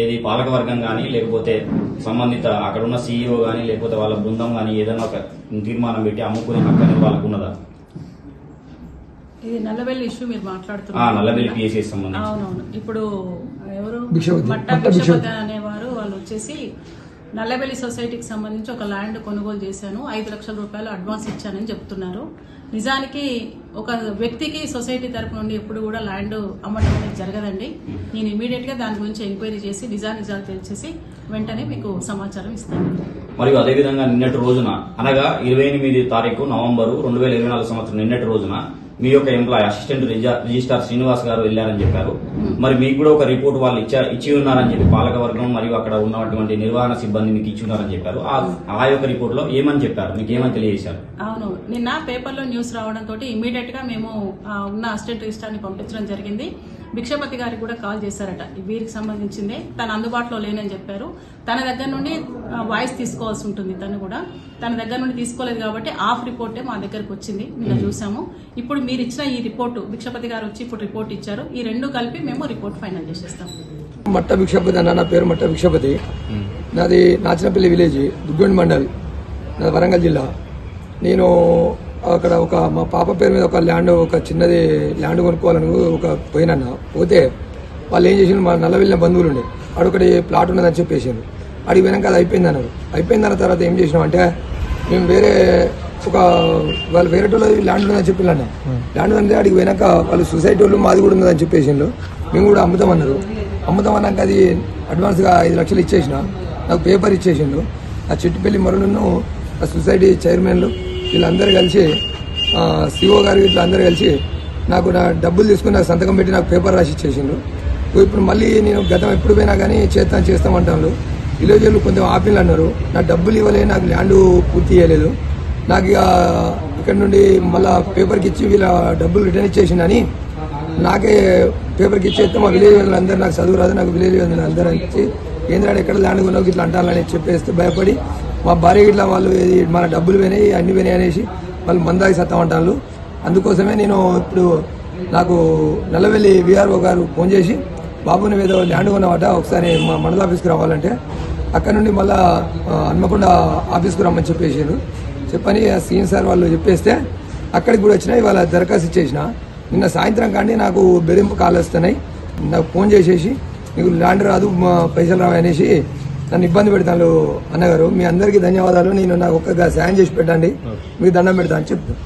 ఏది పాలకవర్గం కానీ లేకపోతే సంబంధిత అక్కడ ఉన్న సీఈఓ కానీ లేకపోతే వాళ్ళ బృందం కానీ ఏదైనా ఒక తీర్మానం పెట్టి అమ్ముకునే హక్కు అనేది వాళ్ళకు ఉన్నదా? ఇది నల్లబెల్లి ఇష్యూ మీరు మాట్లాడుతున్నారు. నల్లబెల్లి పిఎస్సి సంబంధించి. అవునవును. ఇప్పుడు ఎవరు మట్టా భిక్షపతి అనేవారు వాళ్ళు వచ్చేసి నల్లబెల్లి సొసైటీకి సంబంధించి ఒక ల్యాండ్ కొనుగోలు చేశాను, 5 లక్షల రూపాయలు అడ్వాన్స్ ఇచ్చానని చెప్తున్నారు. నిజానికి ఒక వ్యక్తికి సొసైటీ తరపు నుండి ఎప్పుడు కూడా ల్యాండ్ అమ్మడం అనేది జరగదండి. నేను ఇమీడియట్ గా దాని గురించి ఎంక్వైరీ చేసి నిజాలు తెలిసేసి వెంటనే మీకు సమాచారం ఇస్తాను. మరియు అదేవిధంగా నిన్నటి రోజున అనగా 28 తారీఖు నవంబరు 2024 సంవత్సరం నిన్నటి రోజున మీ యొక్క ఎంప్లాయ్ అసిస్టెంట్ రిజిస్ట్రార్ శ్రీనివాస్ గారు వెళ్లారని చెప్పారు. మరి మీకు కూడా ఒక రిపోర్ట్ వాళ్ళు ఇచ్చి ఉన్నారని చెప్పి పాలకవర్గం మరియు అక్కడ ఉన్నటువంటి నిర్వహణ సిబ్బంది మీకు ఇచ్చి ఉన్నారని చెప్పారు. ఆ యొక్క రిపోర్ట్ లో ఏమని చెప్పారు, మీకు ఏమని తెలియజేశారు? అవును, నిన్న పేపర్లో న్యూస్ రావడంతో ఇమీడియట్ గా మేము ఉన్న అసిస్టెంట్ రిజిస్ట్రార్ ని పంపించడం జరిగింది. భిక్షపతి గారికి కూడా కాల్ చేశారట, వీరికి సంబంధించిందే, తన అందుబాటులో లేనని చెప్పారు. తన దగ్గర నుండి వాయిస్ తీసుకోవాల్సి ఉంటుంది. తను కూడా తన దగ్గర నుండి తీసుకోలేదు కాబట్టి ఆఫ్ రిపోర్టే మా దగ్గరకు వచ్చింది, మేము చూసాము. ఇప్పుడు మీరు ఇచ్చిన ఈ రిపోర్టు భిక్షపతి గారు వచ్చి ఇప్పుడు రిపోర్ట్ ఇచ్చారు. ఈ రెండు కలిపి మేము రిపోర్ట్ ఫైనల్ చేసేస్తాం. మట్ట భిక్షపతి అన్న, నా పేరు మట్ట భిక్షపతి. నాది నాచనపల్లి విలేజ్, దుగ్గొండి మండల్, నాది వరంగల్ జిల్లా. నేను అక్కడ మా పాప పేరు మీద ఒక చిన్నది ల్యాండ్ కొనుక్కోవాలని పోయినా. పోతే వాళ్ళు ఏం చేసిండ్రు, మా నల్లవెల్లిన బంధువులు ఉండే అడొకటి ప్లాట్ ఉన్నదని చెప్పేసారు. అడిగి వెనక అది అయిపోయింది అన్నారు. అయిపోయిందన్న తర్వాత ఏం చేసినాం అంటే, మేము వాళ్ళు వేరే వాళ్ళు ల్యాండ్ ఉందని చెప్పిన ల్యాండ్ ఉందంటే అడిగి వెనక వాళ్ళు సొసైటీ వాళ్ళు మాది కూడా ఉన్నదని చెప్పేసిండ్రు. మేము కూడా అమ్ముతామన్నారు. అమ్ముతామన్నాక అది అడ్వాన్స్గా 5 లక్షలు ఇచ్చేసిన, నాకు పేపర్ ఇచ్చేసిండు. ఆ చిట్టుపల్లి మరులను ఆ సొసైటీ చైర్మన్లు వీళ్ళందరూ కలిసి, సిఓ గారు ఇట్లా అందరూ కలిసి నాకు నా డబ్బులు తీసుకుని నాకు సంతకం పెట్టి నాకు పేపర్ రాసి ఇచ్చేసిండు. ఇప్పుడు మళ్ళీ నేను గతం ఎప్పుడు పోయినా కానీ చేస్తామంటాను. విలేజ్లు కొంచెం ఆపిల్ అన్నారు, నా డబ్బులు ఇవ్వలే, నాకు ల్యాండ్ పూర్తి చేయలేదు. నాకు ఇక ఇక్కడ నుండి మళ్ళీ పేపర్కి ఇచ్చి వీళ్ళ డబ్బులు రిటర్న్ ఇచ్చేసిండని నాకే పేపర్కి ఇచ్చేస్తే మా విలేజ్ వాళ్ళందరూ, నాకు చదువు రాదు, నాకు విలేజ్ అందరూ ఇచ్చి ఏంద్రాడు ఎక్కడ ల్యాండ్ కొన్నావు ఇట్లా అంటారని చెప్పేస్తే భయపడి మా భార్య ఇట్లా వాళ్ళు మన డబ్బులు పోయినాయి అన్ని పోయినాయి అనేసి వాళ్ళు మందాకి సత్తామంటారు. అందుకోసమే నేను ఇప్పుడు నాకు నల్లవెల్లి విఆర్ఓ గారు ఫోన్ చేసి, బాబు నువ్వు ఏదో ల్యాండ్ కొన్నావట, ఒకసారి మా మండల ఆఫీస్కి రావాలంటే అక్కడ నుండి మళ్ళీ హన్మకొండ ఆఫీస్కి రమ్మని చెప్పేసారు. చెప్పని సీఎం సార్ వాళ్ళు చెప్పేస్తే అక్కడికి కూడా వచ్చినాయి. వాళ్ళ దరఖాస్తు ఇచ్చేసిన. నిన్న సాయంత్రం కానీ నాకు బెదింపు కాల్ వస్తున్నాయి. నాకు ఫోన్ చేసేసి నీకు ల్యాండ్ రాదు, పైసలు రావు అనేసి నన్ను ఇబ్బంది పెడతాను అన్నగారు. మీ అందరికీ ధన్యవాదాలు. నేను నాకు ఒక్క సాయం చేసి పెట్టండి, మీకు దండం పెడతా అని చెప్తాను.